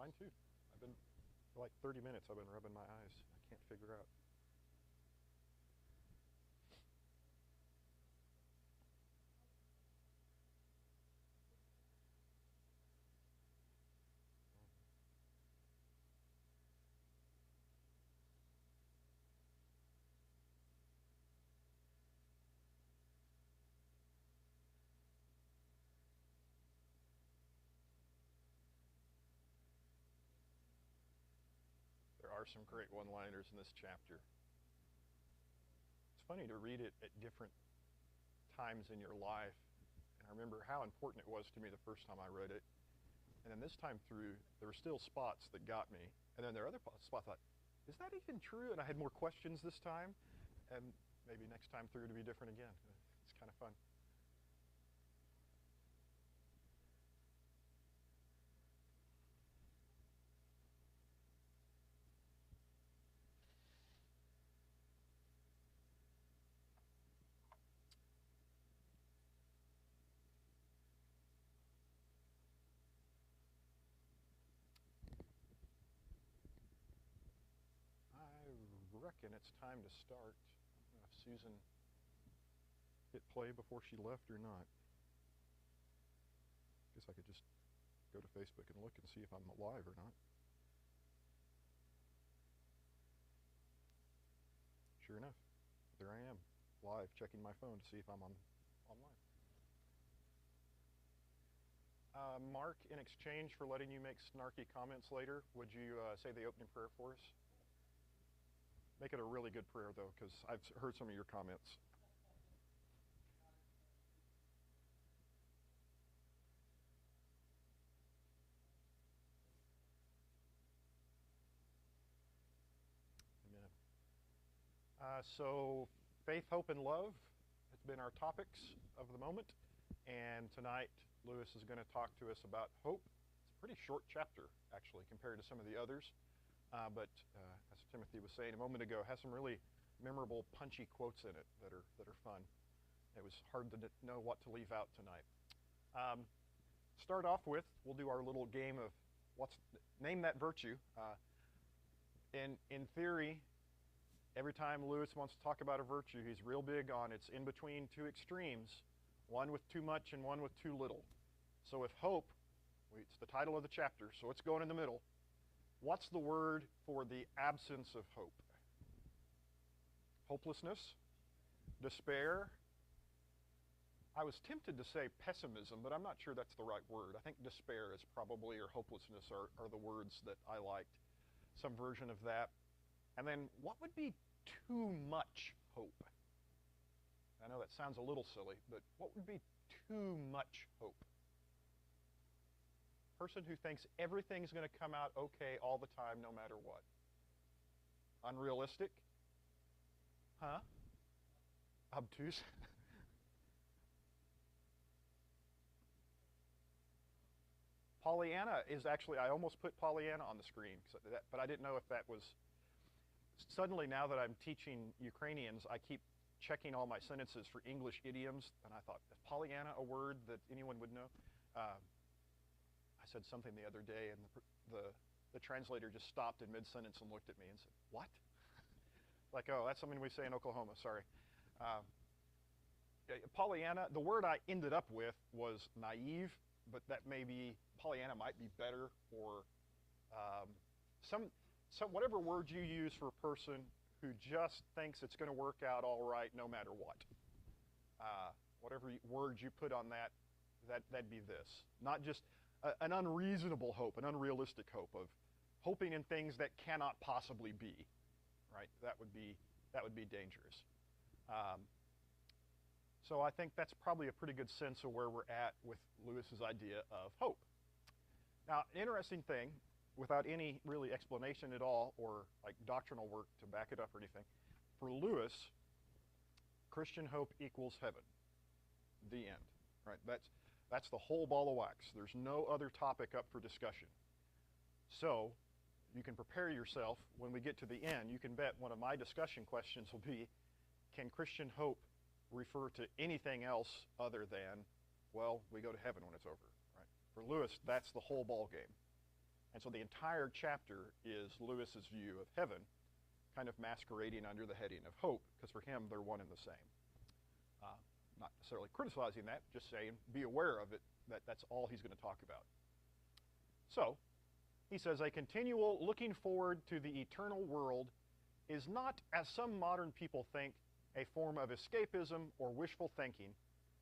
Mine too. I've been, for like 30 minutes, I've been rubbing my eyes. I can't figure out. There are some great one-liners in this chapter. It's funny to read it at different times in your life. And I remember how important it was to me the first time I read it. And then this time through, there were still spots that got me. And then there are other spots I thought, is that even true? And I had more questions this time. And maybe next time through it'll be different again. It's kind of fun. I reckon it's time to start. I don't know if Susan hit play before she left or not. Guess I could just go to Facebook and look and see if I'm live or not. Sure enough, there I am, live, checking my phone to see if I'm online. Mark, in exchange for letting you make snarky comments later, would you say the opening prayer for us? Make it a really good prayer, though, because I've heard some of your comments. Amen. So, faith, hope, and love has been our topics of the moment. And tonight, Lewis is going to talk to us about hope. It's a pretty short chapter, actually, compared to some of the others. But as Timothy was saying a moment ago, has some really memorable, punchy quotes in it that are fun. It was hard to know what to leave out tonight. Start off with, we'll do our little game of name that virtue. In theory, every time Lewis wants to talk about a virtue, he's real big on it's in between two extremes, one with too much and one with too little. So if hope, it's the title of the chapter, so it's going in the middle. What's the word for the absence of hope? Hopelessness? Despair? I was tempted to say pessimism, but I'm not sure that's the right word. I think despair is probably, or hopelessness are the words that I liked. Some version of that. And then what would be too much hope? I know that sounds a little silly, but what would be too much hope? Person who thinks everything's going to come out okay all the time, no matter what. Unrealistic? Huh? Obtuse? Pollyanna is actually, I almost put Pollyanna on the screen, but I didn't know if that was, suddenly now that I'm teaching Ukrainians, I keep checking all my sentences for English idioms, and I thought, is Pollyanna a word that anyone would know? I said something the other day, and the translator just stopped in mid-sentence and looked at me and said, what? Like, oh, that's something we say in Oklahoma, sorry. Pollyanna, the word I ended up with was naive, but that Pollyanna might be better, or some whatever word you use for a person who just thinks it's going to work out all right no matter what. Whatever word you put on that'd be this. Not just an unreasonable hope, an unrealistic hope of hoping in things that cannot possibly be, right? That would be dangerous. So I think that's probably a pretty good sense of where we're at with Lewis's idea of hope. Now, an interesting thing, without any really explanation at all or like doctrinal work to back it up or anything, for Lewis, Christian hope equals heaven. The end, right? That's the whole ball of wax. There's no other topic up for discussion. So you can prepare yourself. When we get to the end, you can bet one of my discussion questions will be, can Christian hope refer to anything else other than, well, we go to heaven when it's over, right? For Lewis, that's the whole ball game. And so the entire chapter is Lewis's view of heaven, kind of masquerading under the heading of hope, because for him, they're one and the same. Not necessarily criticizing that, just saying be aware of it, that's all he's going to talk about. So, he says, a continual looking forward to the eternal world is not, as some modern people think, a form of escapism or wishful thinking,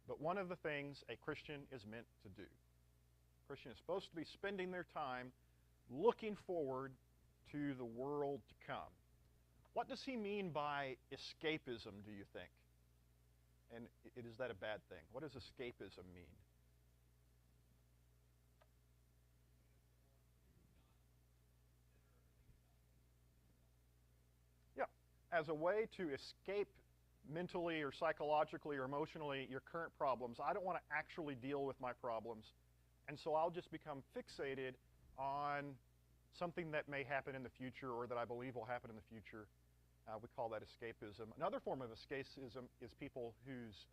but one of the things a Christian is meant to do. A Christian is supposed to be spending their time looking forward to the world to come. What does he mean by escapism, do you think? And is that a bad thing? What does escapism mean? Yeah, as a way to escape mentally or psychologically or emotionally your current problems. I don't want to actually deal with my problems, and so I'll just become fixated on something that may happen in the future or that I believe will happen in the future. We call that escapism. Another form of escapism is people whose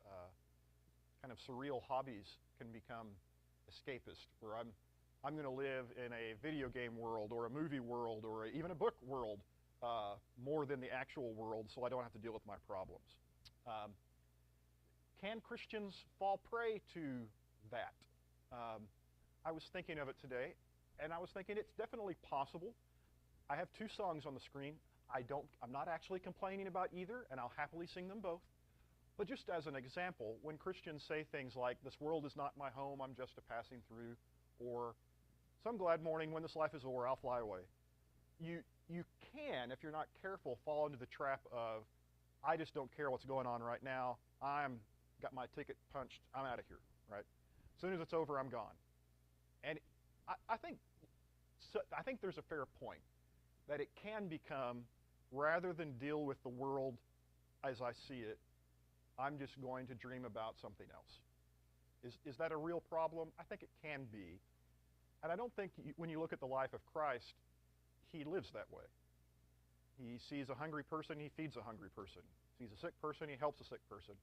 kind of surreal hobbies can become escapist, where I'm going to live in a video game world or a movie world or even a book world more than the actual world, so I don't have to deal with my problems. Can Christians fall prey to that? I was thinking of it today, and I was thinking it's definitely possible. I have two songs on the screen. I'm not actually complaining about either, and I'll happily sing them both. But just as an example, when Christians say things like, this world is not my home, I'm just a passing through, or some glad morning when this life is o'er, I'll fly away. You can, if you're not careful, fall into the trap of, I just don't care what's going on right now. Got my ticket punched, I'm out of here, right? As soon as it's over, I'm gone. And I think there's a fair point that it can become, rather than deal with the world as I see it, I'm just going to dream about something else. Is that a real problem? I think it can be. And I don't think when you look at the life of Christ, he lives that way. He sees a hungry person, he feeds a hungry person. Sees a sick person, he helps a sick person.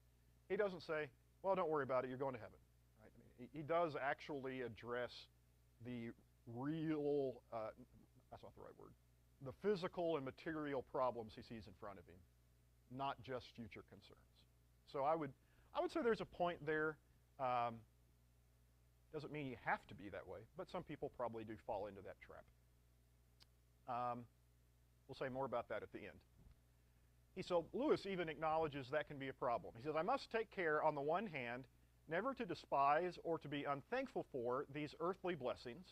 He doesn't say, well, don't worry about it, you're going to heaven. Right? I mean, he does actually address the real, that's not the right word, the physical and material problems he sees in front of him, not just future concerns. So I would say there's a point there. Doesn't mean you have to be that way, but some people probably do fall into that trap. We'll say more about that at the end. So Lewis even acknowledges that can be a problem. He says, I must take care, on the one hand, never to despise or to be unthankful for these earthly blessings,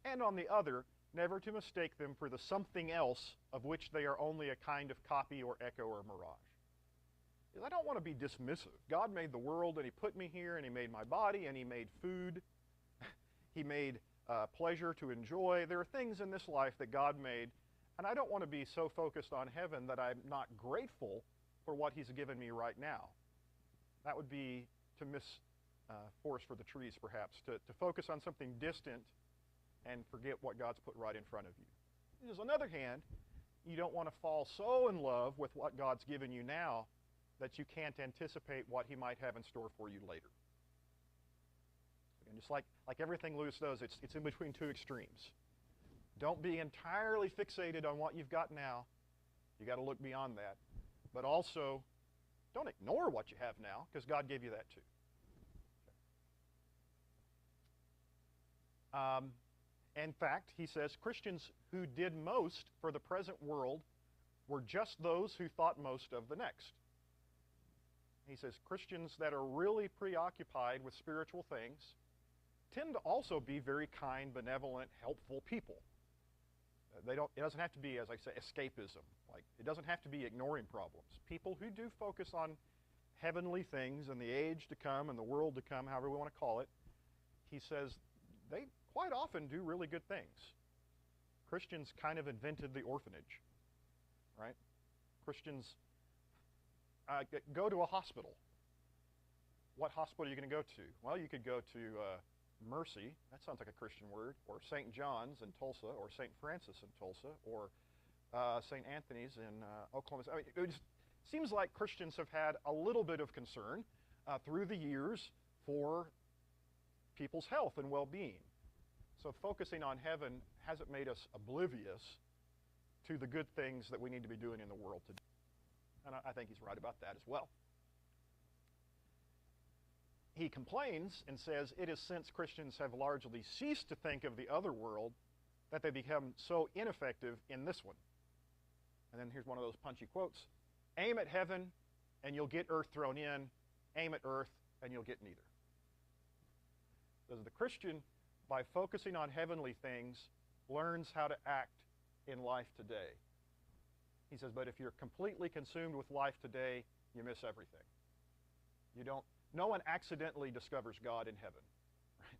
and on the other, never to mistake them for the something else of which they are only a kind of copy or echo or mirage. Because I don't want to be dismissive. God made the world, and he put me here, and he made my body, and he made food. He made pleasure to enjoy. There are things in this life that God made, and I don't want to be so focused on heaven that I'm not grateful for what he's given me right now. That would be to miss forest for the trees, perhaps, to focus on something distant and forget what God's put right in front of you. On the other hand, you don't want to fall so in love with what God's given you now that you can't anticipate what he might have in store for you later. And just like everything Lewis does, it's in between two extremes. Don't be entirely fixated on what you've got now. You got to look beyond that. But also, don't ignore what you have now, because God gave you that too. In fact, he says, Christians who did most for the present world were just those who thought most of the next. He says, Christians that are really preoccupied with spiritual things tend to also be very kind, benevolent, helpful people. It doesn't have to be, as I say, escapism. Like, it doesn't have to be ignoring problems. People who do focus on heavenly things and the age to come and the world to come, however we want to call it, he says they quite often do really good things. Christians kind of invented the orphanage, right? Christians go to a hospital. What hospital are you going to go to? Well, you could go to Mercy, that sounds like a Christian word, or St. John's in Tulsa, or St. Francis in Tulsa, or St. Anthony's in Oklahoma. I mean, it just seems like Christians have had a little bit of concern through the years for people's health and well-being. So focusing on heaven hasn't made us oblivious to the good things that we need to be doing in the world today. And I think he's right about that as well. He complains and says, it is since Christians have largely ceased to think of the other world that they become so ineffective in this one. And then here's one of those punchy quotes. Aim at heaven and you'll get earth thrown in. Aim at earth and you'll get neither. Because the Christian, by focusing on heavenly things, learns how to act in life today. He says, but if you're completely consumed with life today, you miss everything. No one accidentally discovers God in heaven. Right?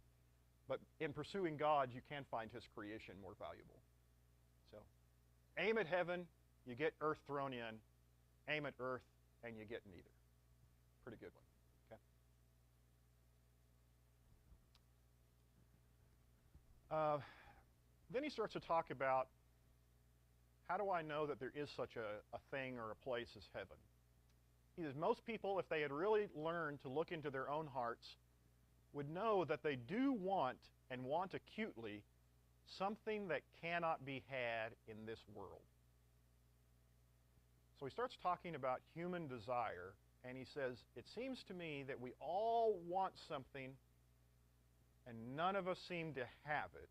But in pursuing God, you can find his creation more valuable. So aim at heaven, you get earth thrown in. Aim at earth, and you get neither. Pretty good one. Okay. Then he starts to talk about, how do I know that there is such a thing or a place as heaven? He says, most people, if they had really learned to look into their own hearts, would know that they do want, and want acutely, something that cannot be had in this world. So he starts talking about human desire, and he says, it seems to me that we all want something, and none of us seem to have it.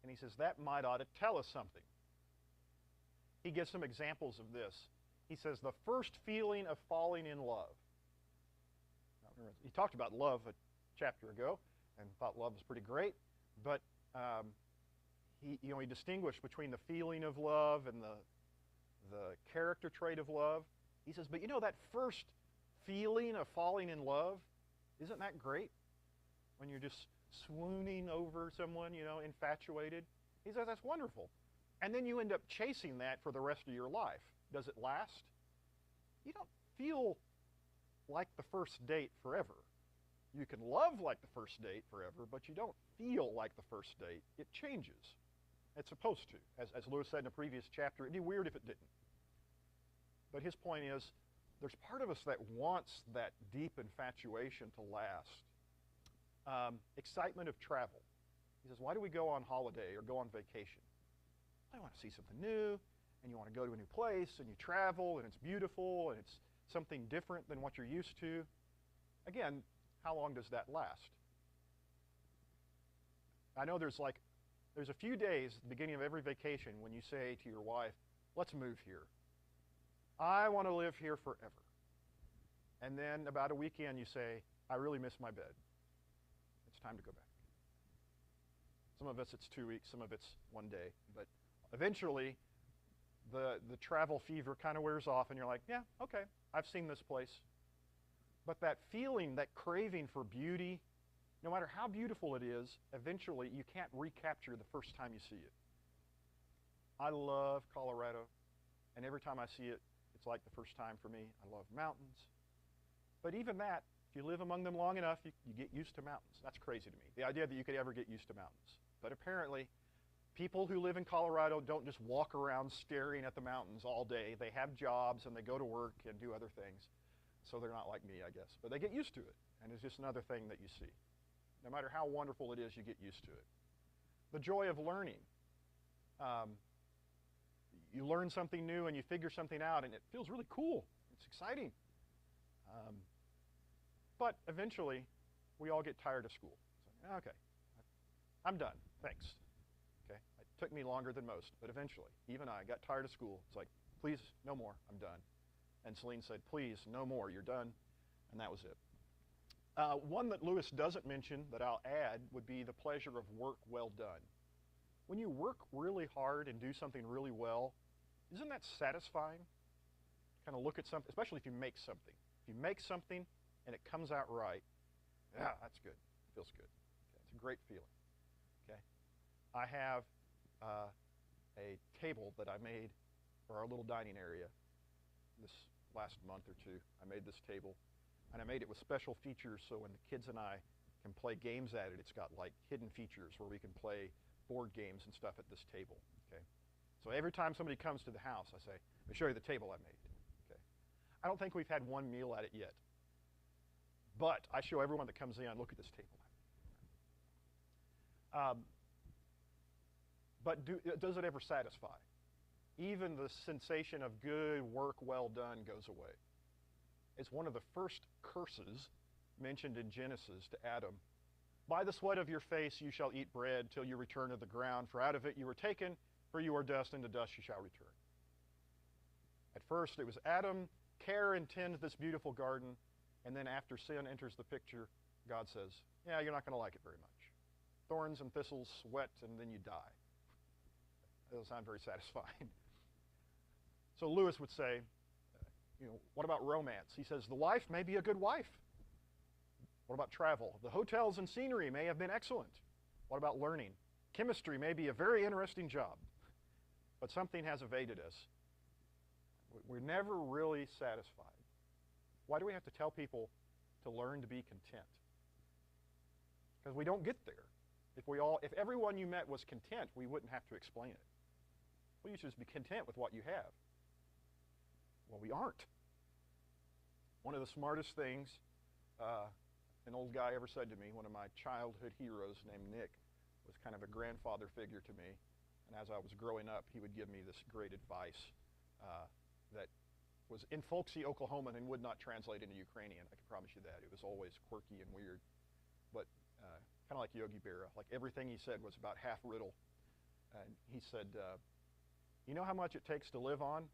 And he says, that might ought to tell us something. He gives some examples of this. He says, the first feeling of falling in love. Now, he talked about love a chapter ago and thought love was pretty great, but he distinguished between the feeling of love and the character trait of love. He says, but that first feeling of falling in love, isn't that great? When you're just swooning over someone, infatuated. He says, that's wonderful. And then you end up chasing that for the rest of your life. Does it last? You don't feel like the first date forever. You can love like the first date forever, but you don't feel like the first date. It changes. It's supposed to. As Lewis said in a previous chapter, it'd be weird if it didn't. But his point is, there's part of us that wants that deep infatuation to last. Excitement of travel. He says, why do we go on holiday or go on vacation? I want to see something new, and you want to go to a new place, and you travel, and it's beautiful, and it's something different than what you're used to. Again, how long does that last? I know there's a few days at the beginning of every vacation when you say to your wife, let's move here. I want to live here forever. And then about a weekend you say, I really miss my bed. It's time to go back. Some of us it's 2 weeks, some of it's 1 day, but eventually the travel fever kind of wears off and you're like, yeah, okay, I've seen this place. But that feeling, that craving for beauty, no matter how beautiful it is, eventually you can't recapture the first time you see it. I love Colorado, and every time I see it, it's like the first time for me. I love mountains. But even that, if you live among them long enough, you get used to mountains. That's crazy to me, the idea that you could ever get used to mountains. But apparently, people who live in Colorado don't just walk around staring at the mountains all day. They have jobs and they go to work and do other things. So they're not like me, I guess. But they get used to it, and it's just another thing that you see. No matter how wonderful it is, you get used to it. The joy of learning. You learn something new and you figure something out, and it feels really cool. It's exciting. But eventually, we all get tired of school. So, okay, I'm done. Thanks. Okay, it took me longer than most, but eventually, even I got tired of school. It's like, please, no more. I'm done. And Celine said, please, no more. You're done. And that was it. One that Lewis doesn't mention that I'll add would be the pleasure of work well done. When you work really hard and do something really well, isn't that satisfying? Kind of look at something, especially if you make something. If you make something and it comes out right, yeah, that's good. It feels good. Okay, it's a great feeling. Okay, I have a table that I made for our little dining area this last month or two. I made this table, and I made it with special features so when the kids and I can play games at it, it's got like hidden features where we can play board games and stuff at this table. Okay, so every time somebody comes to the house, I say, let me show you the table I made. Okay, I don't think we've had one meal at it yet, but I show everyone that comes in, look at this table. Um, but does it ever satisfy? Even the sensation of good work well done goes away. It's one of the first curses mentioned in Genesis to Adam. By the sweat of your face you shall eat bread till you return to the ground, for out of it you were taken, for you are dust, and to dust you shall return. At first it was Adam, care and tend this beautiful garden, and then after sin enters the picture, God says, yeah, you're not going to like it very much. Thorns and thistles, sweat, and then you die. That doesn't sound very satisfying. So Lewis would say, what about romance? He says, the wife may be a good wife. What about travel? The hotels and scenery may have been excellent. What about learning? Chemistry may be a very interesting job, but something has evaded us. We're never really satisfied. Why do we have to tell people to learn to be content? Because we don't get there. If everyone you met was content, we wouldn't have to explain it. Well, you should just be content with what you have. Well, we aren't. One of the smartest things an old guy ever said to me, one of my childhood heroes named Nick, was kind of a grandfather figure to me. And as I was growing up, he would give me this great advice that was in folksy Oklahoman and would not translate into Ukrainian. I can promise you that. It was always quirky and weird. But kind of like Yogi Berra, like everything he said was about half riddle. And he said, you know how much it takes to live on?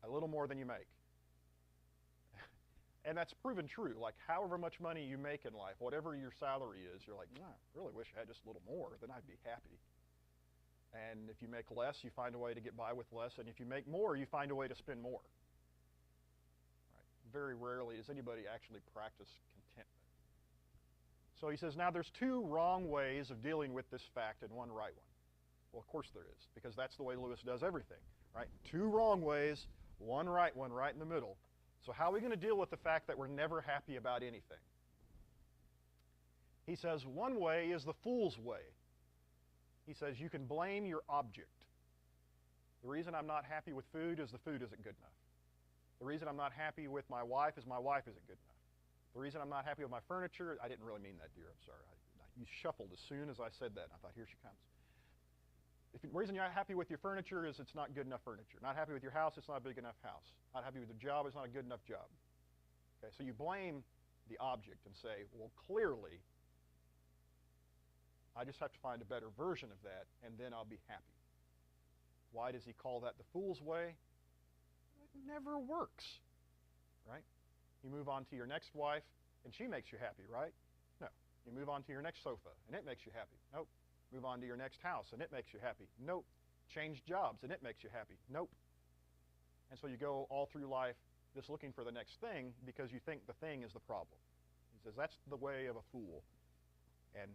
A little more than you make. And that's proven true. Like however much money you make in life, whatever your salary is, you're like, I really wish I had just a little more, then I'd be happy. And if you make less, you find a way to get by with less. And if you make more, you find a way to spend more. Right? Very rarely does anybody actually practice contentment. So he says, now there's two wrong ways of dealing with this fact and one right one. Well, of course there is, because that's the way Lewis does everything. Right? Two wrong ways, one right in the middle. So how are we going to deal with the fact that we're never happy about anything? He says one way is the fool's way. He says you can blame your object. The reason I'm not happy with food is the food isn't good enough. The reason I'm not happy with my wife is my wife isn't good enough. The reason I'm not happy with my furniture, I didn't really mean that, dear, I'm sorry. You shuffled as soon as I said that, and I thought, here she comes. The reason you're not happy with your furniture is it's not good enough furniture. Not happy with your house, it's not a big enough house. Not happy with the job, it's not a good enough job. Okay, so you blame the object and say, well, clearly, I just have to find a better version of that, and then I'll be happy. Why does he call that the fool's way? It never works, right? You move on to your next wife, and she makes you happy, right? No. You move on to your next sofa, and it makes you happy. Nope. Move on to your next house, and it makes you happy. Nope. Change jobs, and it makes you happy. Nope. And so you go all through life just looking for the next thing because you think the thing is the problem. He says that's the way of a fool. And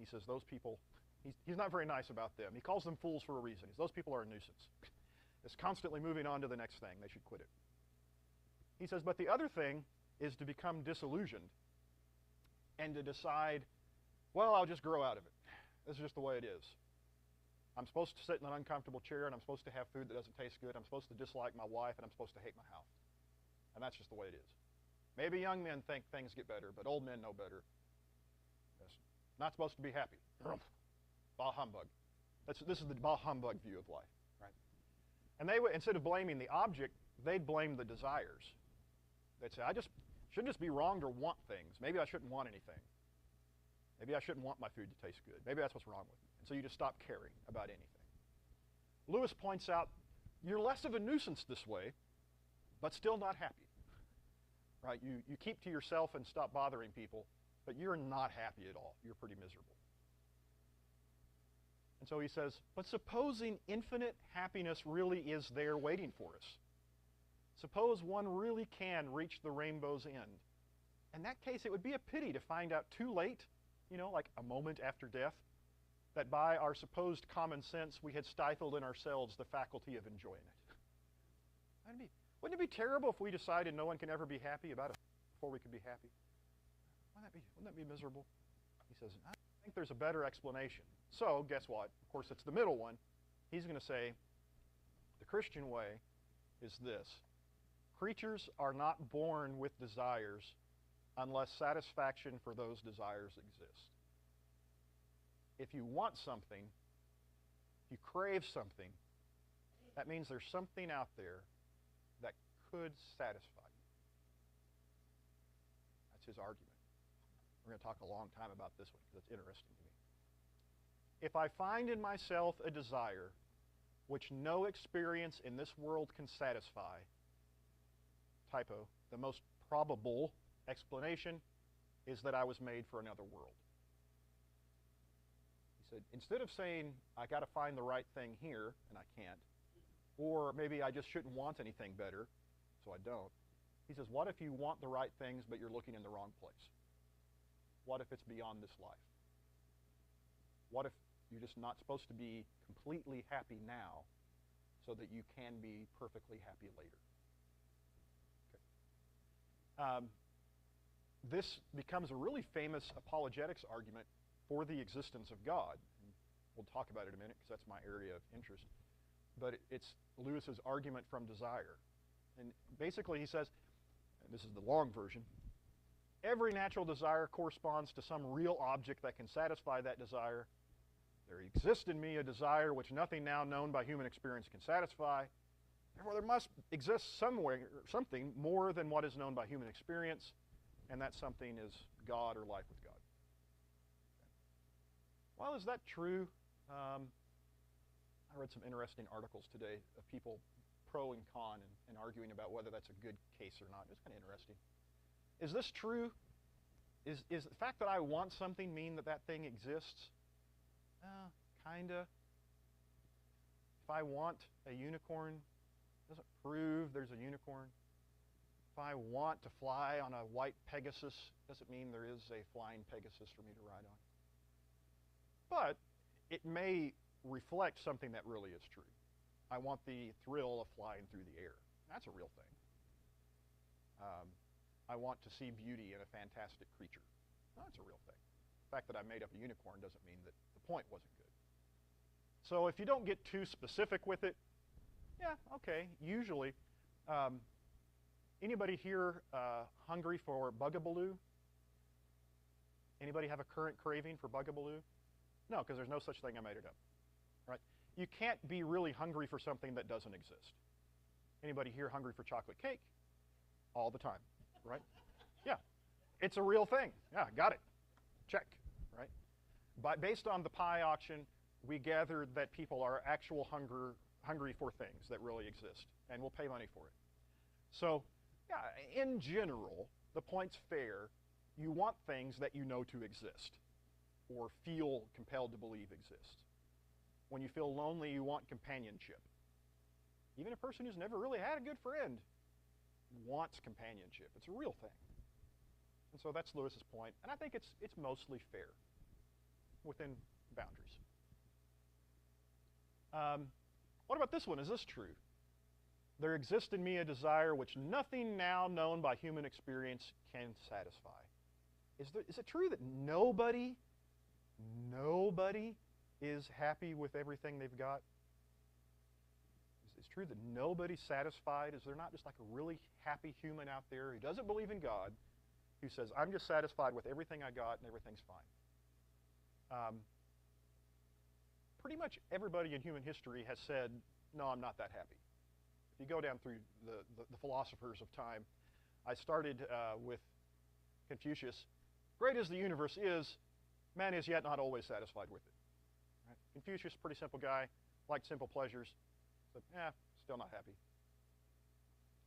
he says those people, he's not very nice about them. He calls them fools for a reason. Those people are a nuisance. It's constantly moving on to the next thing. They should quit it. He says, but the other thing is to become disillusioned and to decide, well, I'll just grow out of it. This is just the way it is. I'm supposed to sit in an uncomfortable chair, and I'm supposed to have food that doesn't taste good. I'm supposed to dislike my wife, and I'm supposed to hate my house. And that's just the way it is. Maybe young men think things get better, but old men know better. Yes. Not supposed to be happy. Bah humbug. This is the bah humbug view of life. Right? And they would, instead of blaming the object, they'd blame the desires. They'd say, I shouldn't just be wrong to want things. Maybe I shouldn't want anything. Maybe I shouldn't want my food to taste good. Maybe that's what's wrong with me. And so you just stop caring about anything. Lewis points out, you're less of a nuisance this way, but still not happy. Right? You keep to yourself and stop bothering people, but you're not happy at all. You're pretty miserable. And so he says, but supposing infinite happiness really is there waiting for us. Suppose one really can reach the rainbow's end. In that case, it would be a pity to find out too late, like a moment after death, that by our supposed common sense we had stifled in ourselves the faculty of enjoying it. Wouldn't it be terrible if we decided no one can ever be happy about it before we could be happy? Wouldn't that be miserable? He says, I think there's a better explanation. So, guess what? Of course, it's the middle one. He's going to say, the Christian way is this. Creatures are not born with desires unless satisfaction for those desires exists. if you want something, if you crave something, that means there's something out there that could satisfy you. That's his argument. We're going to talk a long time about this one because it's interesting to me. If I find in myself a desire which no experience in this world can satisfy, typo, the most probable explanation is that I was made for another world. He said, instead of saying, I got to find the right thing here, and I can't, or maybe I just shouldn't want anything better, so I don't. He says, what if you want the right things, but you're looking in the wrong place? What if it's beyond this life? What if you're just not supposed to be completely happy now so that you can be perfectly happy later? Okay. This becomes a really famous apologetics argument for the existence of God. And we'll talk about it in a minute because that's my area of interest. But it's Lewis's argument from desire. And basically he says, and this is the long version, every natural desire corresponds to some real object that can satisfy that desire. There exists in me a desire which nothing now known by human experience can satisfy. Therefore, there must exist somewhere something more than what is known by human experience, and that something is God or life with God. Well, is that true? I read some interesting articles today of people pro and con and arguing about whether that's a good case or not. It's kind of interesting. Is this true? Is the fact that I want something mean that that thing exists? Kinda. If I want a unicorn, doesn't prove there's a unicorn. If I want to fly on a white Pegasus, doesn't mean there is a flying Pegasus for me to ride on. But it may reflect something that really is true. I want the thrill of flying through the air. That's a real thing. I want to see beauty in a fantastic creature. That's a real thing. The fact that I made up a unicorn doesn't mean that the point wasn't good. So if you don't get too specific with it, yeah, okay, usually. Anybody here hungry for bugaboo? Anybody have a current craving for bugaboo? No, because there's no such thing. I made it up. Right? You can't be really hungry for something that doesn't exist. Anybody here hungry for chocolate cake? All the time, right? Yeah, it's a real thing. Yeah, got it. Check, right? But based on the pie auction, we gathered that people are actual hungry for things that really exist, and will pay money for it. So, yeah, in general, the point's fair. You want things that you know to exist, or feel compelled to believe exist. When you feel lonely, you want companionship. Even a person who's never really had a good friend wants companionship. It's a real thing. And so that's Lewis's point, and I think it's mostly fair within boundaries. What about this one? Is this true? There exists in me a desire which nothing now known by human experience can satisfy. Is it true that nobody is happy with everything they've got? Is it true that nobody's satisfied? Is there not just like a really happy human out there who doesn't believe in God, who says, I'm just satisfied with everything I got and everything's fine? Pretty much everybody in human history has said, no, I'm not that happy. If you go down through the philosophers of time, I started with Confucius. Great as the universe is, man is yet not always satisfied with it. Right? Confucius, pretty simple guy, liked simple pleasures, but still not happy.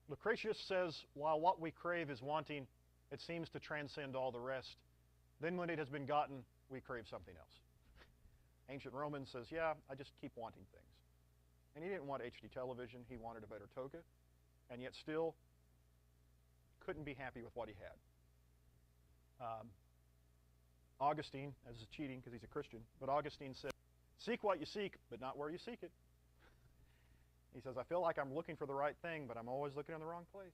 Lucretius says, while what we crave is wanting, it seems to transcend all the rest. Then when it has been gotten, we crave something else. Ancient Roman says, yeah, I just keep wanting things. And he didn't want HD television, he wanted a better toga, and yet still couldn't be happy with what he had. Augustine, as is cheating because he's a Christian, but Augustine said, seek what you seek, but not where you seek it. He says, I feel like I'm looking for the right thing, but I'm always looking in the wrong place.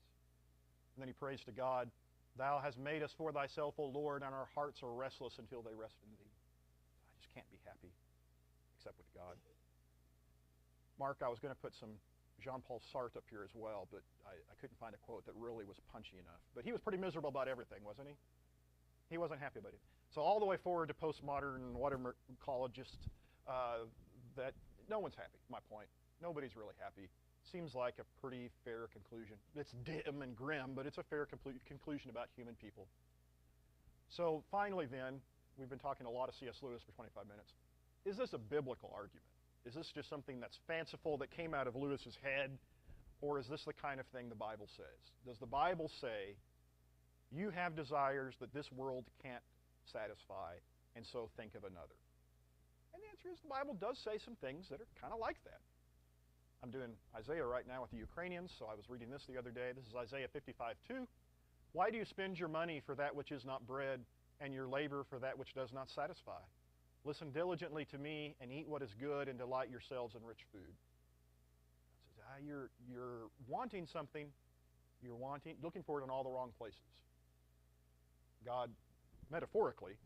And then he prays to God, Thou hast made us for thyself, O Lord, and our hearts are restless until they rest in thee. I just can't be happy except with God. Mark, I was going to put some Jean-Paul Sartre up here as well, but I couldn't find a quote that really was punchy enough. But he was pretty miserable about everything, wasn't he? He wasn't happy about it. So all the way forward to postmodern, whatever ecologists, that no one's happy, my point. Nobody's really happy. Seems like a pretty fair conclusion. It's dim and grim, but it's a fair conclusion about human people. So finally then, we've been talking a lot of C.S. Lewis for 25 minutes. Is this a biblical argument? Is this just something that's fanciful that came out of Lewis's head? Or is this the kind of thing the Bible says? Does the Bible say, you have desires that this world can't satisfy, and so think of another? And the answer is the Bible does say some things that are kind of like that. I'm doing Isaiah right now with the Ukrainians, so I was reading this the other day. This is Isaiah 55:2. Why do you spend your money for that which is not bread, and your labor for that which does not satisfy? Listen diligently to me, and eat what is good, and delight yourselves in rich food. It says, you're wanting something, looking for it in all the wrong places. God, metaphorically,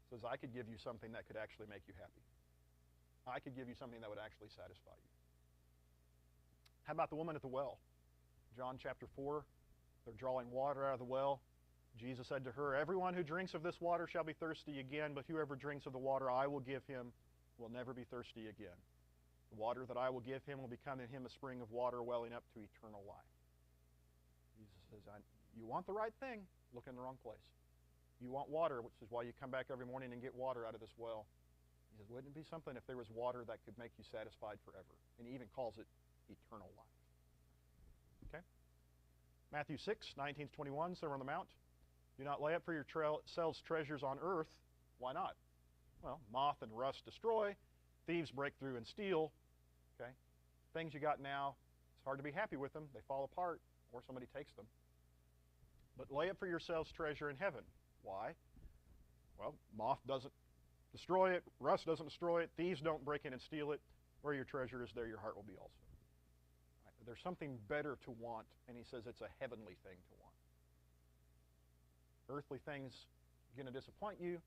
says, I could give you something that could actually make you happy. I could give you something that would actually satisfy you. How about the woman at the well? John chapter 4, they're drawing water out of the well. Jesus said to her, everyone who drinks of this water shall be thirsty again, but whoever drinks of the water I will give him will never be thirsty again. The water that I will give him will become in him a spring of water welling up to eternal life. Jesus says, you want the right thing, look in the wrong place. You want water, which is why you come back every morning and get water out of this well. He says, wouldn't it be something if there was water that could make you satisfied forever? And he even calls it eternal life. Okay? Matthew 6:19-21, Sermon on the Mount. Do not lay up for yourselves treasures on earth. Why not? Well, moth and rust destroy, thieves break through and steal. Okay? Things you got now, it's hard to be happy with them. They fall apart, or somebody takes them. But lay up for yourselves treasure in heaven. Why? Well, moth doesn't destroy it, rust doesn't destroy it, thieves don't break in and steal it. Where your treasure is, there your heart will be also. Right? There's something better to want, and he says it's a heavenly thing to want. Earthly things are going to disappoint you.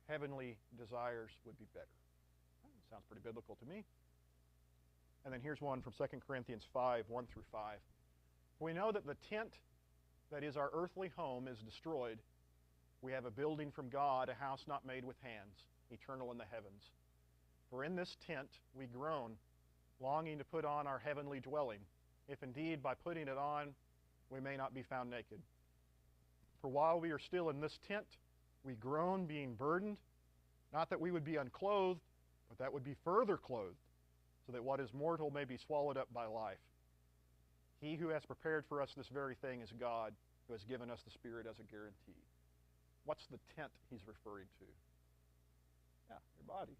Heavenly desires would be better. Sounds pretty biblical to me. And then here's one from 2 Corinthians 5:1-5. We know that the tent that is our earthly home is destroyed. We have a building from God, a house not made with hands, eternal in the heavens. For in this tent we groan, longing to put on our heavenly dwelling, if indeed by putting it on we may not be found naked. For while we are still in this tent, we groan, being burdened, not that we would be unclothed, but that would be further clothed, so that what is mortal may be swallowed up by life. He who has prepared for us this very thing is God, who has given us the Spirit as a guarantee. What's the tent he's referring to? Yeah, your body.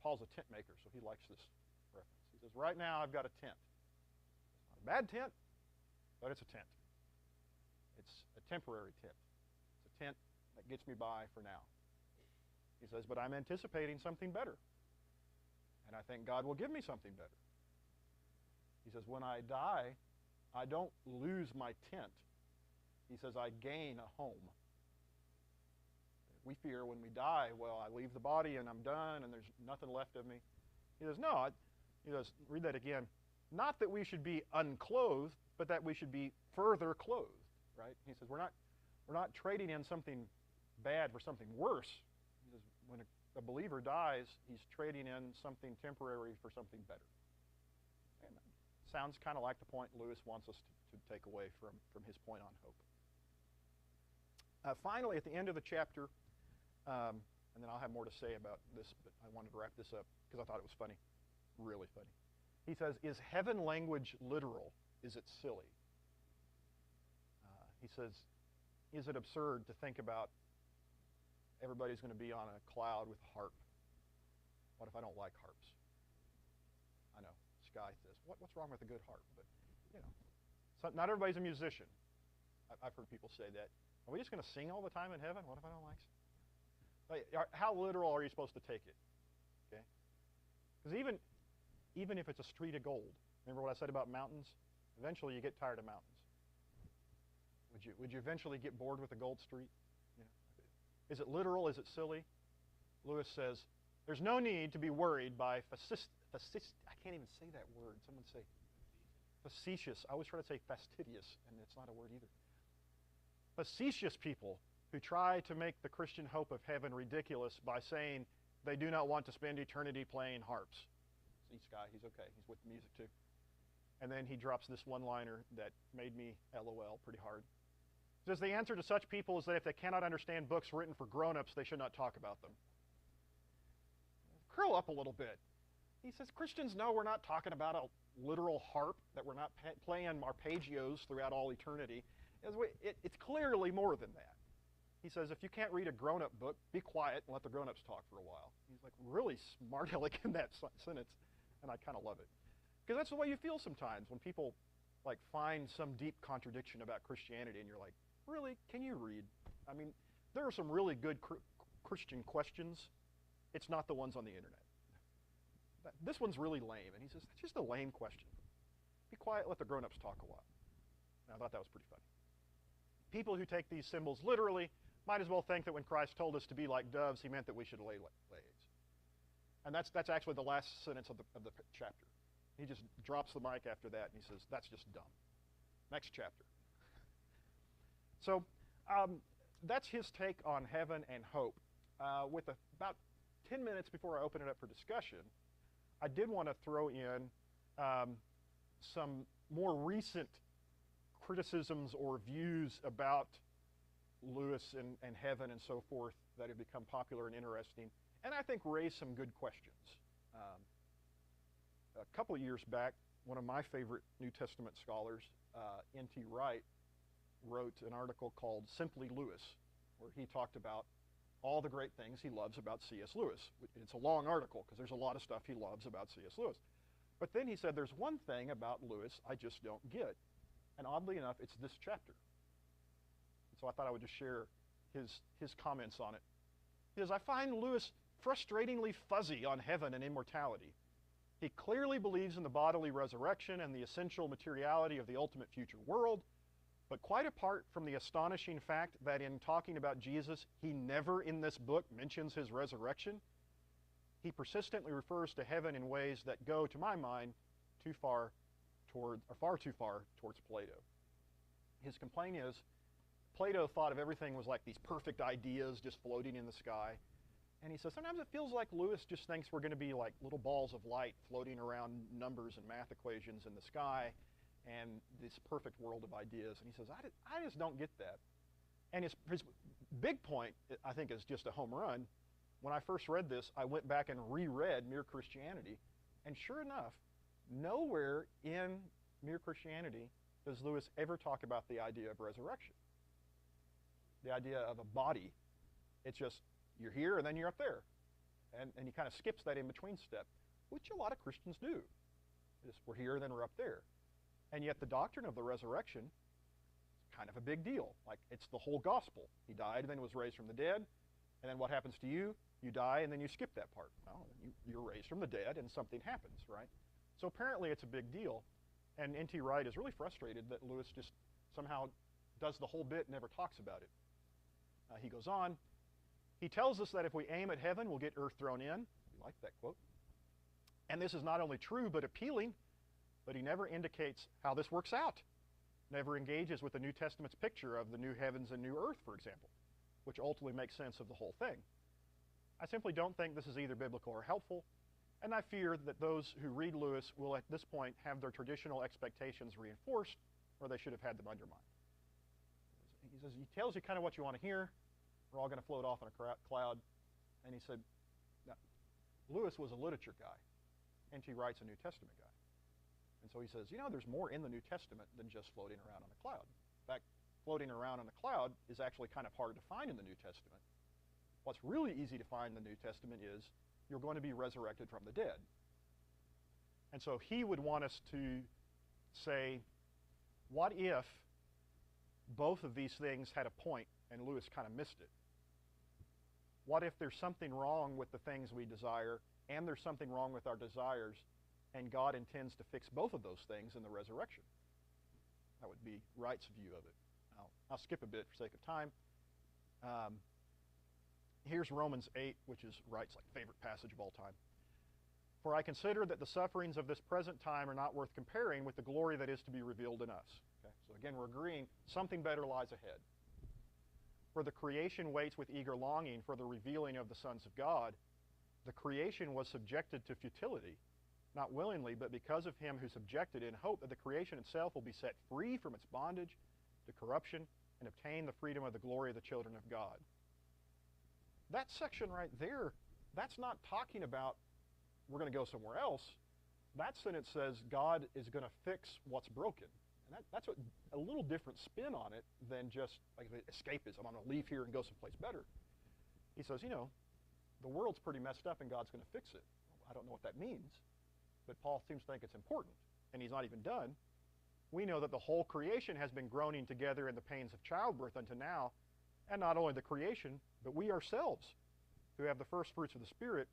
Paul's a tent maker, so he likes this reference. He says, right now I've got a tent. It's not a bad tent, but it's a tent. It's a temporary tent. It's a tent that gets me by for now. He says, but I'm anticipating something better. And I think God will give me something better. He says, when I die, I don't lose my tent. He says, I gain a home. We fear when we die, well, I leave the body and I'm done and there's nothing left of me. He says, no, he says, read that again. Not that we should be unclothed, but that we should be further clothed, right? He says, we're not trading in something bad for something worse. He says, when a believer dies, he's trading in something temporary for something better. And that sounds kind of like the point Lewis wants us to take away from his point on hope. Finally, at the end of the chapter, and then I'll have more to say about this, but I wanted to wrap this up because I thought it was funny, really funny. He says, is heaven language literal? Is it silly? He says, is it absurd to think about everybody's going to be on a cloud with a harp? What if I don't like harps? I know, Sky says, what's wrong with a good harp? But, you know, so not everybody's a musician. I've heard people say that. Are we just going to sing all the time in heaven? What if I don't like singing? How literal are you supposed to take it? Okay? Because even if it's a street of gold, remember what I said about mountains? Eventually you get tired of mountains. Would you eventually get bored with a gold street? You know? Is it literal? Is it silly? Lewis says, there's no need to be worried by I can't even say that word. Someone say facetious. I always try to say fastidious, and it's not a word either. Facetious people who try to make the Christian hope of heaven ridiculous by saying they do not want to spend eternity playing harps. See, Sky, he's okay. He's with the music too. And then he drops this one-liner that made me LOL pretty hard. He says, the answer to such people is that if they cannot understand books written for grown-ups, they should not talk about them. Curl up a little bit. He says, Christians know we're not talking about a literal harp, that we're not playing arpeggios throughout all eternity. It's clearly more than that. He says, if you can't read a grown-up book, be quiet and let the grown-ups talk for a while. He's like really smart aleck in that sentence, and I kind of love it. Because that's the way you feel sometimes when people like find some deep contradiction about Christianity, and you're like, really, can you read? I mean, there are some really good Christian questions. It's not the ones on the internet. This one's really lame. And he says, it's just a lame question. Be quiet, let the grown-ups talk a while. And I thought that was pretty funny. People who take these symbols literally might as well think that when Christ told us to be like doves, he meant that we should lay eggs. And that's actually the last sentence of the chapter. He just drops the mic after that, and he says, that's just dumb. Next chapter. So that's his take on heaven and hope. With about 10 minutes before I open it up for discussion, I did want to throw in some more recent criticisms or views about Lewis and heaven and so forth that have become popular and interesting, and I think raise some good questions. A couple of years back, one of my favorite New Testament scholars, N.T. Wright, wrote an article called Simply Lewis, where he talked about all the great things he loves about C.S. Lewis. It's a long article because there's a lot of stuff he loves about C.S. Lewis. But then he said, there's one thing about Lewis I just don't get. And oddly enough, it's this chapter. And so I thought I would just share his comments on it. He says, I find Lewis frustratingly fuzzy on heaven and immortality. He clearly believes in the bodily resurrection and the essential materiality of the ultimate future world, but quite apart from the astonishing fact that in talking about Jesus, he never in this book mentions his resurrection, he persistently refers to heaven in ways that go, to my mind, far too far towards Plato. His complaint is, Plato thought of everything was like these perfect ideas just floating in the sky. And he says, sometimes it feels like Lewis just thinks we're going to be like little balls of light floating around numbers and math equations in the sky and this perfect world of ideas. And he says, I just don't get that. And his big point, I think, is just a home run. When I first read this, I went back and reread Mere Christianity. And sure enough, nowhere in Mere Christianity does Lewis ever talk about the idea of resurrection, the idea of a body. It's just, you're here and then you're up there. And he kind of skips that in-between step, which a lot of Christians do. Just, we're here and then we're up there. And yet the doctrine of the resurrection is kind of a big deal. Like, it's the whole gospel. He died and then was raised from the dead. And then what happens to you? You die and then you skip that part. Well, you're raised from the dead and something happens, right? So apparently it's a big deal. And N.T. Wright is really frustrated that Lewis just somehow does the whole bit and never talks about it. He goes on. He tells us that if we aim at heaven, we'll get earth thrown in. We like that quote. And this is not only true but appealing, but he never indicates how this works out. Never engages with the New Testament's picture of the new heavens and new earth, for example, which ultimately makes sense of the whole thing. I simply don't think this is either biblical or helpful, and I fear that those who read Lewis will at this point have their traditional expectations reinforced, or they should have had them undermined. He says, he tells you kind of what you want to hear. We're all going to float off in a cloud. And he said, now, Lewis was a literature guy. N.T. Wright's a New Testament guy. And so he says, you know, there's more in the New Testament than just floating around on a cloud. In fact, floating around on a cloud is actually kind of hard to find in the New Testament. What's really easy to find in the New Testament is you're going to be resurrected from the dead. And so he would want us to say, what if both of these things had a point and Lewis kind of missed it? What if there's something wrong with the things we desire and there's something wrong with our desires and God intends to fix both of those things in the resurrection? That would be Wright's view of it. I'll skip a bit for sake of time. Here's Romans 8, which is Wright's favorite passage of all time. For I consider that the sufferings of this present time are not worth comparing with the glory that is to be revealed in us. Okay? So again, we're agreeing something better lies ahead. For the creation waits with eager longing for the revealing of the sons of God. The creation was subjected to futility, not willingly, but because of him who subjected, in hope that the creation itself will be set free from its bondage to corruption and obtain the freedom of the glory of the children of God. That section right there, that's not talking about we're going to go somewhere else. That sentence says God is going to fix what's broken. And that's a little different spin on it than just like the escapism. I'm going to leave here and go someplace better. He says, the world's pretty messed up and God's going to fix it. I don't know what that means, but Paul seems to think it's important, and he's not even done. We know that the whole creation has been groaning together in the pains of childbirth unto now, and not only the creation, but we ourselves, who have the first fruits of the Spirit,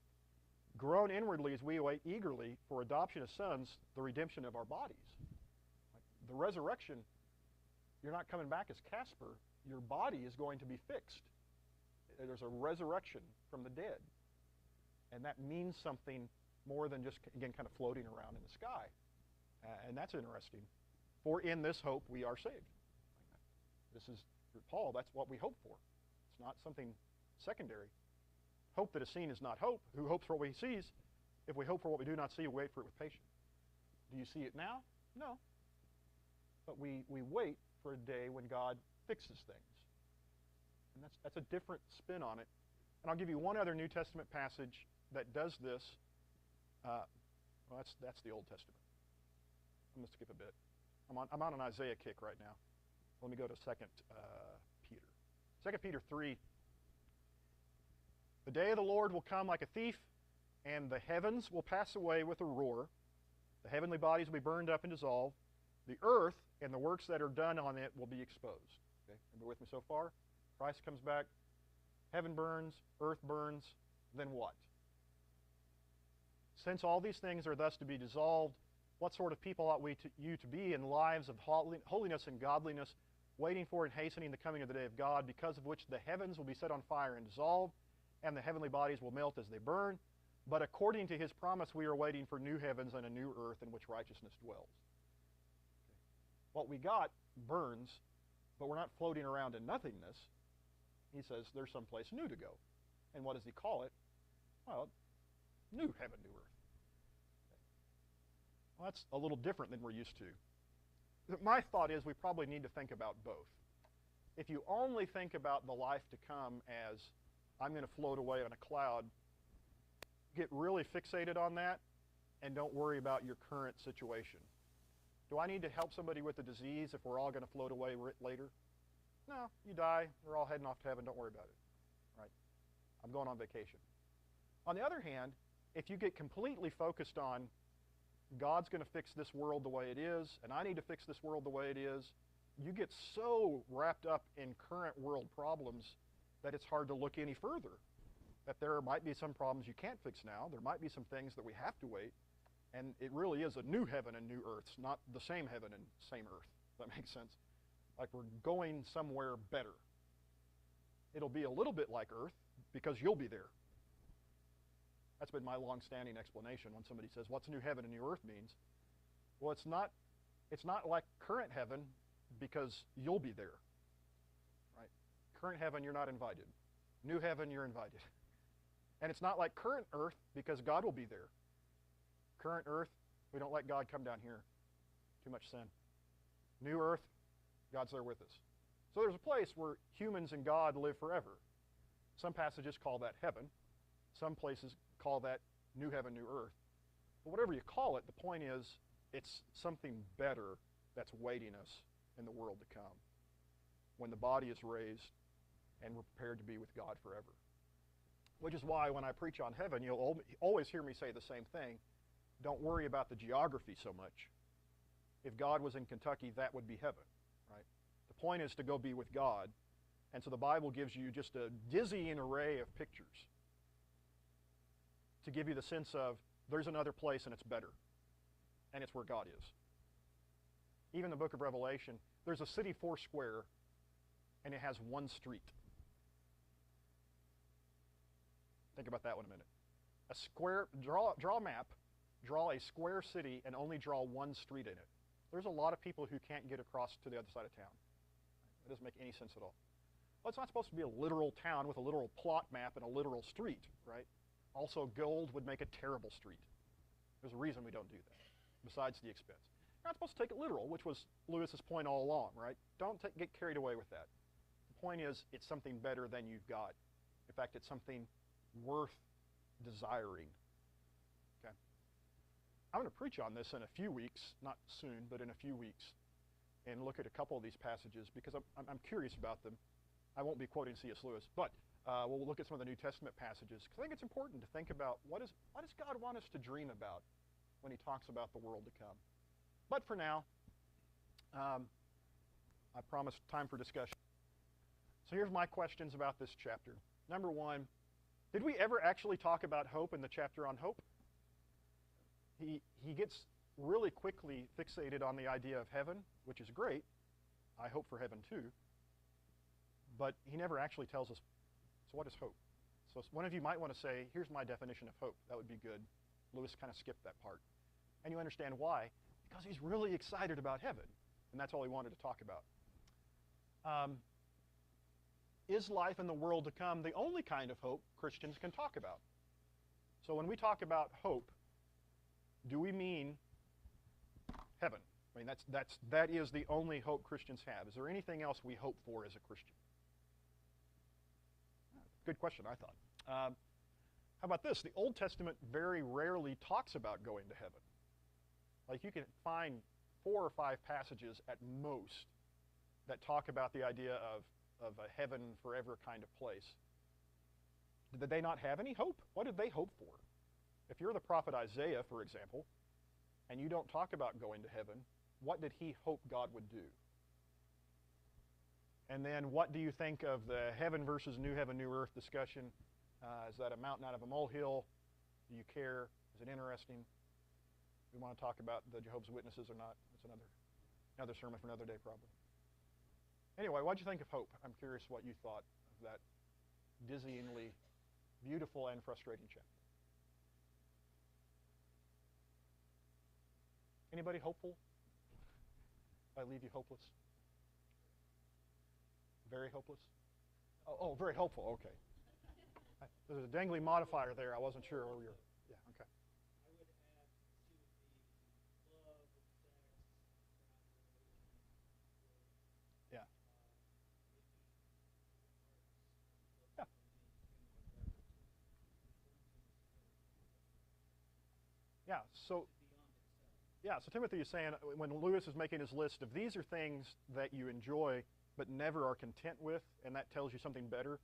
groan inwardly as we await eagerly for adoption as sons, the redemption of our bodies. The resurrection, you're not coming back as Casper. Your body is going to be fixed. There's a resurrection from the dead. And that means something more than just, again, kind of floating around in the sky. And that's interesting. For in this hope we are saved. This is, for Paul, that's what we hope for. It's not something secondary. Hope that is seen is not hope. Who hopes for what he sees? If we hope for what we do not see, we wait for it with patience. Do you see it now? No. But we wait for a day when God fixes things. And that's a different spin on it. And I'll give you one other New Testament passage that does this. Well, that's the Old Testament. I'm going to skip a bit. I'm on an Isaiah kick right now. Let me go to 2 Peter. 2 Peter 3. The day of the Lord will come like a thief, and the heavens will pass away with a roar. The heavenly bodies will be burned up and dissolved. The earth and the works that are done on it will be exposed. Okay? Everybody with me so far? Christ comes back. Heaven burns, earth burns, then what? Since all these things are thus to be dissolved, what sort of people ought you to be in lives of holiness and godliness, waiting for and hastening the coming of the day of God, because of which the heavens will be set on fire and dissolved, and the heavenly bodies will melt as they burn. But according to his promise, we are waiting for new heavens and a new earth in which righteousness dwells. Okay. What we got burns, but we're not floating around in nothingness. He says there's someplace new to go. And what does he call it? Well, new heaven, new earth. Okay. Well, that's a little different than we're used to. My thought is we probably need to think about both. If you only think about the life to come as I'm going to float away on a cloud, get really fixated on that and don't worry about your current situation. Do I need to help somebody with a disease if we're all going to float away later? No, you die. We're all heading off to heaven. Don't worry about it. Right? I'm going on vacation. On the other hand, if you get completely focused on God's going to fix this world the way it is, and I need to fix this world the way it is, you get so wrapped up in current world problems that it's hard to look any further. That there might be some problems you can't fix now. There might be some things that we have to wait. And it really is a new heaven and new earth, not the same heaven and same earth. Does that make sense? Like we're going somewhere better. It'll be a little bit like earth because you'll be there. That's been my long-standing explanation when somebody says, what's new heaven and new earth means? Well, it's not like current heaven because you'll be there. Right? Current heaven, you're not invited. New heaven, you're invited. And it's not like current earth because God will be there. Current earth, we don't let God come down here. Too much sin. New earth, God's there with us. So there's a place where humans and God live forever. Some passages call that heaven. Some places call that new heaven, new earth. But whatever you call it, the point is it's something better that's waiting us in the world to come when the body is raised and we're prepared to be with God forever. Which is why when I preach on heaven, you'll always hear me say the same thing. Don't worry about the geography so much. If God was in Kentucky, that would be heaven, right? The point is to go be with God. And so the Bible gives you just a dizzying array of pictures to give you the sense of there's another place and it's better. And it's where God is. Even the book of Revelation, there's a city 4 square and it has 1 street. Think about that one a minute. A square, draw a map, draw a square city and only draw 1 street in it. There's a lot of people who can't get across to the other side of town. It doesn't make any sense at all. Well, it's not supposed to be a literal town with a literal plot map and a literal street, right? Also, gold would make a terrible street. There's a reason we don't do that, besides the expense. You're not supposed to take it literal, which was Lewis's point all along, right? Don't get carried away with that. The point is, it's something better than you've got. In fact, it's something worth desiring. Okay? I'm going to preach on this in a few weeks, not soon, but in a few weeks, and look at a couple of these passages because I'm curious about them. I won't be quoting C.S. Lewis, but we'll look at some of the New Testament passages because I think it's important to think about what does God want us to dream about when he talks about the world to come. But for now, I promised time for discussion. So here's my questions about this chapter. Number one, did we ever actually talk about hope in the chapter on hope? He gets really quickly fixated on the idea of heaven, which is great. I hope for heaven too. But he never actually tells us, so what is hope? So one of you might want to say, here's my definition of hope. That would be good. Lewis kind of skipped that part. And you understand why. Because he's really excited about heaven. And that's all he wanted to talk about. Is life in the world to come the only kind of hope Christians can talk about? So when we talk about hope, do we mean heaven? I mean, that is the only hope Christians have. Is there anything else we hope for as a Christian? Good question, I thought. How about this? The Old Testament very rarely talks about going to heaven. Like you can find 4 or 5 passages at most that talk about the idea of a heaven forever kind of place. Did they not have any hope? What did they hope for? If you're the prophet Isaiah, for example, and you don't talk about going to heaven, what did he hope God would do? And then what do you think of the heaven versus new heaven, new earth discussion? Is that a mountain out of a molehill? Do you care? Is it interesting? We want to talk about the Jehovah's Witnesses or not? That's another sermon for another day, probably. Anyway, what did you think of hope? I'm curious what you thought of that dizzyingly beautiful and frustrating chapter. Anybody hopeful? I leave you hopeless? Very hopeless? Oh, very hopeful. Okay. There's a dangly modifier there. I wasn't sure where you're. Yeah. Okay. I would add to the love and sex. Yeah. Yeah. Yeah. So Timothy is saying when Lewis is making his list of these are things that you enjoy but never are content with, and that tells you something better,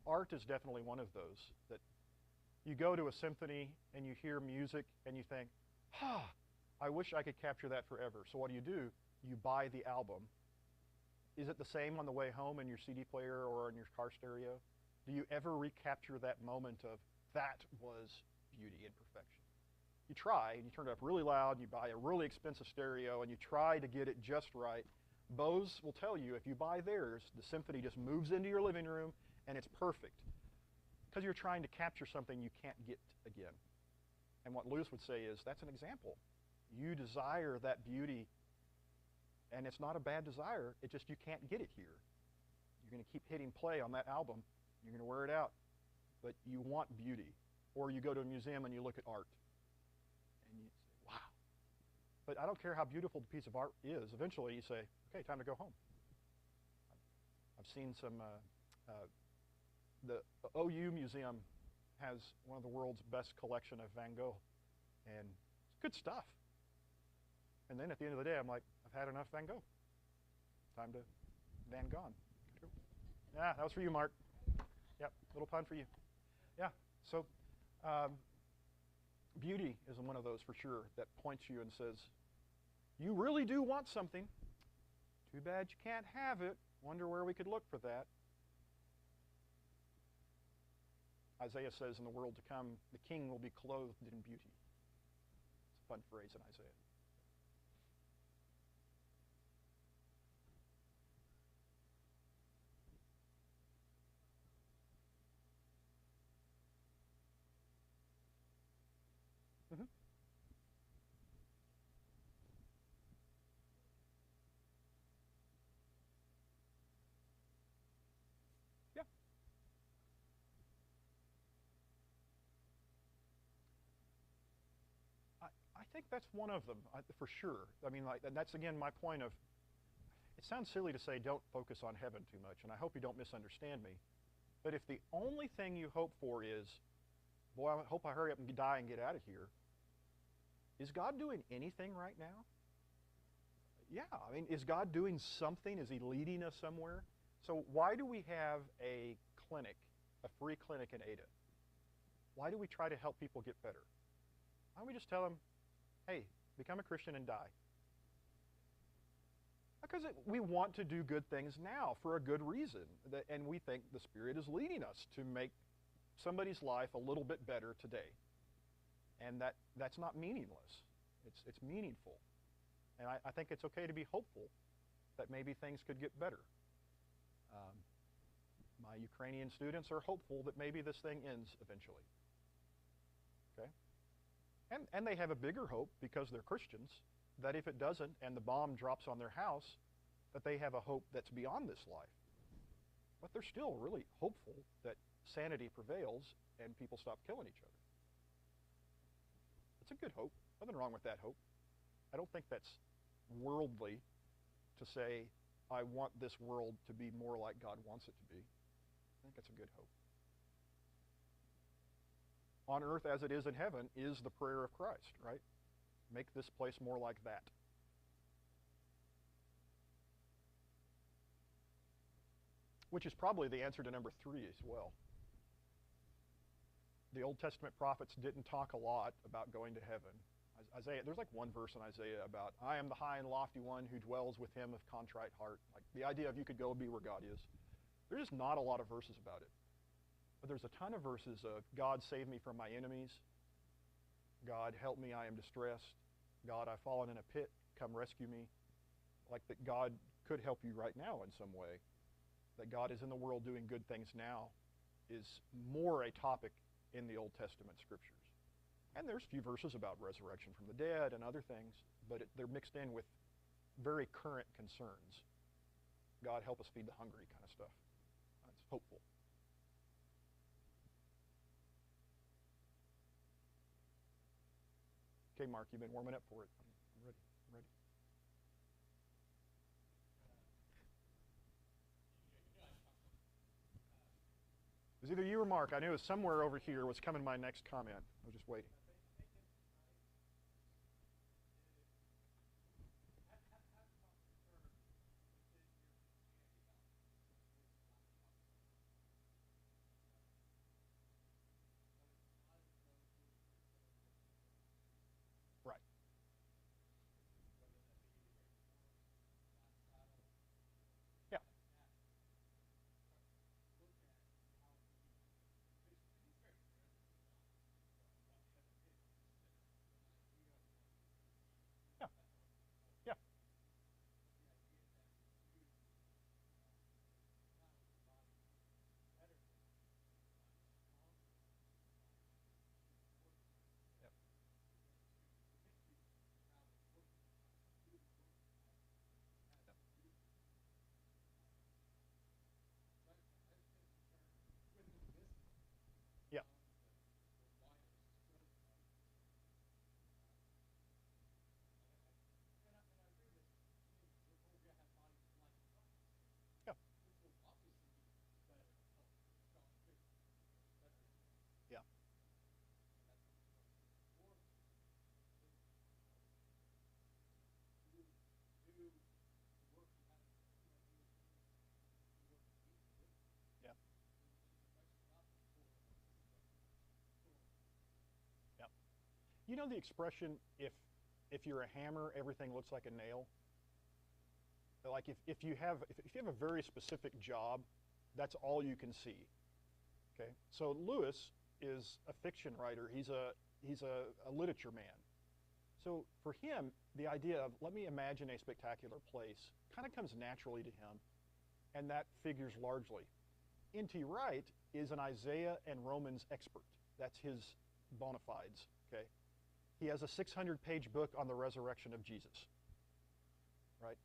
art is definitely one of those. That you go to a symphony and you hear music and you think, I wish I could capture that forever. So what do? You buy the album. Is it the same on the way home in your CD player or in your car stereo? Do you ever recapture that moment of that was beauty and perfection? You try, and you turn it up really loud, and you buy a really expensive stereo, and you try to get it just right. Bose will tell you if you buy theirs, the symphony just moves into your living room, and it's perfect. Because you're trying to capture something you can't get again. And what Lewis would say is, that's an example. You desire that beauty, and it's not a bad desire, it's just you can't get it here. You're going to keep hitting play on that album, you're going to wear it out, but you want beauty. Or you go to a museum and you look at art, and you say, wow. But I don't care how beautiful the piece of art is. Eventually you say, okay, time to go home. I've seen some, the OU Museum has one of the world's best collection of Van Gogh, and it's good stuff. And then at the end of the day, I'm like, I've had enough Van Gogh. Time to Van Gone. Yeah, that was for you, Mark. Yep, little pun for you. Yeah, so beauty is one of those for sure that points you and says, you really do want something. Too bad you can't have it. Wonder where we could look for that. Isaiah says in the world to come, the king will be clothed in beauty. It's a fun phrase in Isaiah. Mm-hmm. I think that's one of them, for sure. I mean, like, and that's again my point of, it sounds silly to say don't focus on heaven too much, and I hope you don't misunderstand me. But if the only thing you hope for is, boy, I hope I hurry up and die and get out of here, is God doing anything right now? Yeah, I mean, is God doing something? Is he leading us somewhere? So why do we have a clinic, a free clinic in Ada? Why do we try to help people get better? Why don't we just tell them, hey, become a Christian and die? Because we want to do good things now for a good reason. And we think the Spirit is leading us to make somebody's life a little bit better today. And that's not meaningless. It's meaningful. And I think it's okay to be hopeful that maybe things could get better. My Ukrainian students are hopeful that maybe this thing ends eventually. Okay? And they have a bigger hope, because they're Christians, that if it doesn't and the bomb drops on their house, that they have a hope that's beyond this life. But they're still really hopeful that sanity prevails and people stop killing each other. It's a good hope. Nothing wrong with that hope. I don't think that's worldly to say, I want this world to be more like God wants it to be. I think that's a good hope. On earth as it is in heaven is the prayer of Christ, right? Make this place more like that. Which is probably the answer to number 3 as well. The Old Testament prophets didn't talk a lot about going to heaven. Isaiah, there's like one verse in Isaiah about, I am the high and lofty one who dwells with him of contrite heart. Like the idea of you could go be where God is. There's just not a lot of verses about it. But there's a ton of verses of, God save me from my enemies. God help me, I am distressed. God, I've fallen in a pit, come rescue me. Like that God could help you right now in some way. That God is in the world doing good things now is more a topic in the Old Testament scriptures. And there's a few verses about resurrection from the dead and other things, but they're mixed in with very current concerns. God help us feed the hungry kind of stuff. It's hopeful. Okay, Mark, you've been warming up for it. I'm ready. I'm ready. It was either you or Mark. I knew it was somewhere over here was coming my next comment. I was just waiting. Right. Yeah. Yeah. Yeah. Yeah. Yeah. Yeah. Yeah. Yeah. Yeah. You know the expression, if you're a hammer, everything looks like a nail? Like if you have a very specific job, that's all you can see. Okay? So Lewis is a fiction writer. He's a literature man. So for him, the idea of let me imagine a spectacular place kind of comes naturally to him, and that figures largely. N.T. Wright is an Isaiah and Romans expert. That's his bona fides. Okay? He has a 600-page book on the resurrection of Jesus. Right?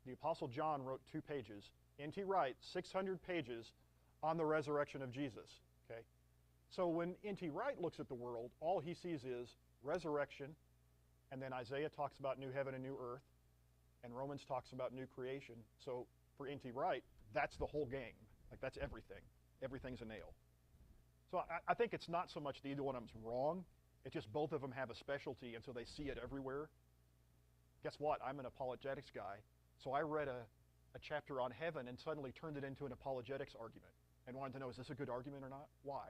The Apostle John wrote 2 pages. N.T. Wright, 600 pages on the resurrection of Jesus. Okay? So when N.T. Wright looks at the world, all he sees is resurrection, And then Isaiah talks about new heaven and new earth, and Romans talks about new creation. So for N.T. Wright, that's the whole game. Like, that's everything. Everything's a nail. So I think it's not so much that either one of them's wrong. It's just both of them have a specialty, and so they see it everywhere. Guess what? I'm an apologetics guy. So I read a chapter on heaven and suddenly turned it into an apologetics argument and wanted to know, is this a good argument or not? Why?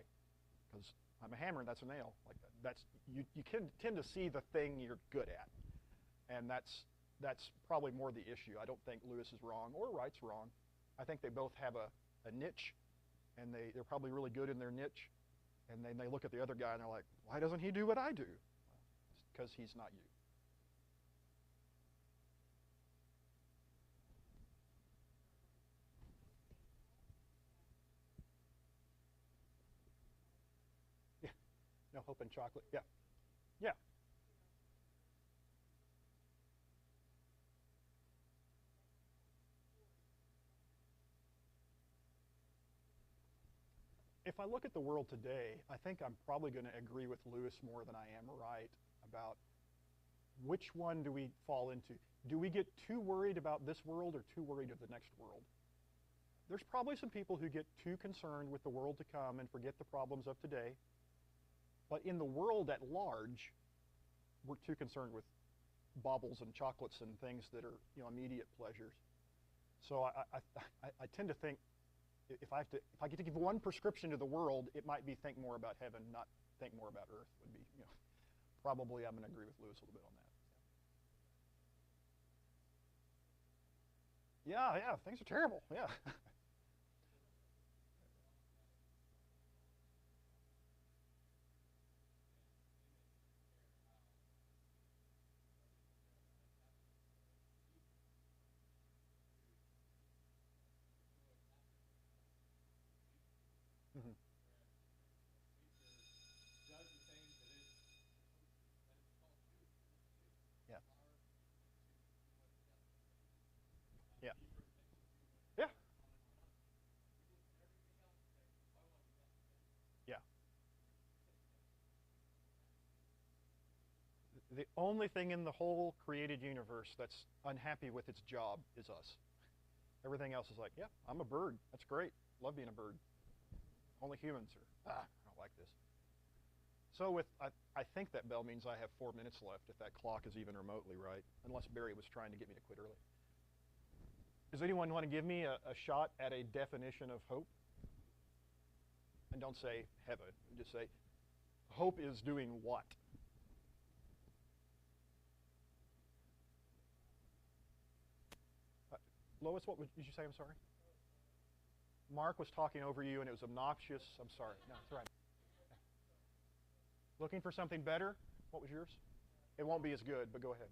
Because I'm a hammer and that's a nail. Like, that's you can tend to see the thing you're good at. And that's probably more the issue. I don't think Lewis is wrong or Wright's wrong. I think they both have a niche, and they're probably really good in their niche. And then they look at the other guy and they're like, why doesn't he do what I do? Well, it's because he's not you. Yeah. No hope in chocolate. Yeah. Yeah. If I look at the world today, I think I'm probably going to agree with Lewis more than I am Wright about which one do we fall into. Do we get too worried about this world or too worried of the next world? There's probably some people who get too concerned with the world to come and forget the problems of today. But in the world at large, we're too concerned with baubles and chocolates and things that are, immediate pleasures. So I tend to think if I get to give one prescription to the world, it might be think more about heaven, not think more about earth. Would be, probably I'm going to agree with Lewis a little bit on that. Yeah, things are terrible. Yeah. Mhm. Yeah. Yeah. Yeah. Yeah. The only thing in the whole created universe that's unhappy with its job is us. Everything else is like, yeah, I'm a bird. That's great. Love being a bird. Only humans are, I don't like this. So I think that bell means I have 4 minutes left, if that clock is even remotely right, unless Barry was trying to get me to quit early. Does anyone want to give me a shot at a definition of hope? And don't say heaven. Just say, hope is doing what? Lois, what did you say? I'm sorry. Mark was talking over you, and it was obnoxious. I'm sorry. No, it's all right. Looking for something better? What was yours? It won't be as good, but go ahead.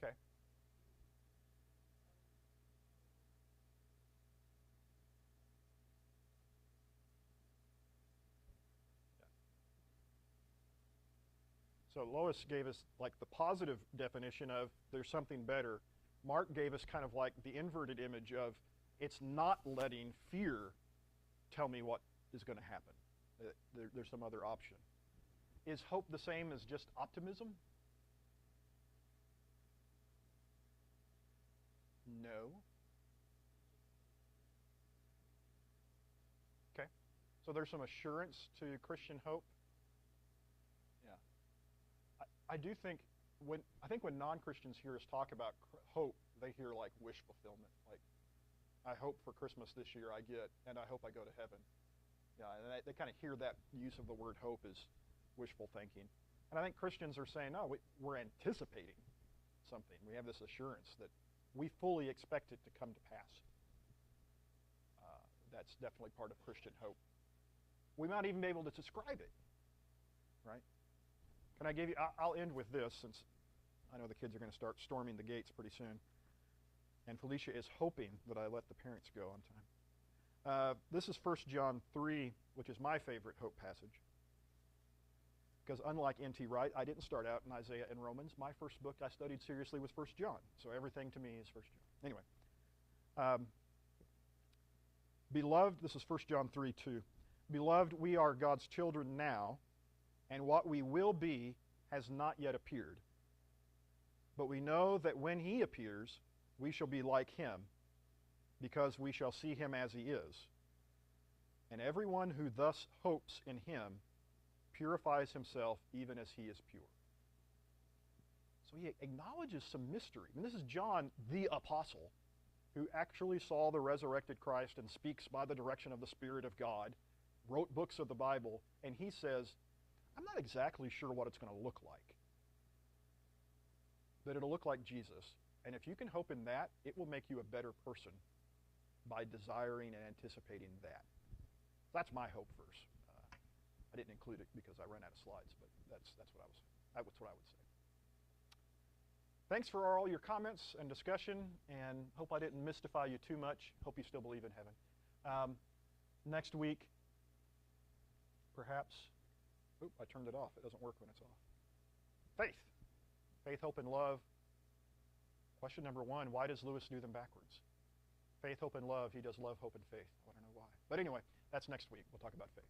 Okay. So Lois gave us like the positive definition of there's something better. Mark gave us kind of like the inverted image of it's not letting fear tell me what is going to happen. There's some other option. Is hope the same as just optimism? No. Okay. So there's some assurance to Christian hope. Yeah. I do think when non-Christians hear us talk about hope, they hear like wish fulfillment. Like, I hope for Christmas this year I get, and I hope I go to heaven. Yeah, and they kind of hear that use of the word hope as wishful thinking. And I think Christians are saying, no, we're anticipating something. We have this assurance that we fully expect it to come to pass. That's definitely part of Christian hope. We might even be able to describe it, right? Can I give you, I'll end with this since I know the kids are going to start storming the gates pretty soon. And Felicia is hoping that I let the parents go on time. This is 1 John 3, which is my favorite hope passage. Because unlike N.T. Wright, I didn't start out in Isaiah and Romans. My first book I studied seriously was 1 John. So everything to me is 1 John. Anyway. Beloved, this is 1 John 3:2. Beloved, we are God's children now, and what we will be has not yet appeared. But we know that when he appears, we shall be like him, because we shall see him as he is. And everyone who thus hopes in him purifies himself even as he is pure. So he acknowledges some mystery. And this is John, the apostle, who actually saw the resurrected Christ and speaks by the direction of the Spirit of God, wrote books of the Bible, and he says, I'm not exactly sure what it's going to look like, but it'll look like Jesus. And if you can hope in that, it will make you a better person by desiring and anticipating that. That's my hope verse. I didn't include it because I ran out of slides, but that's what I would say. Thanks for all your comments and discussion, and hope I didn't mystify you too much. Hope you still believe in heaven. Next week, perhaps, I turned it off. It doesn't work when it's off. Faith. Faith, hope, and love. Question number 1, why does Lewis do them backwards? Faith, hope, and love. He does love, hope, and faith. I want to know why. But anyway, that's next week. We'll talk about faith.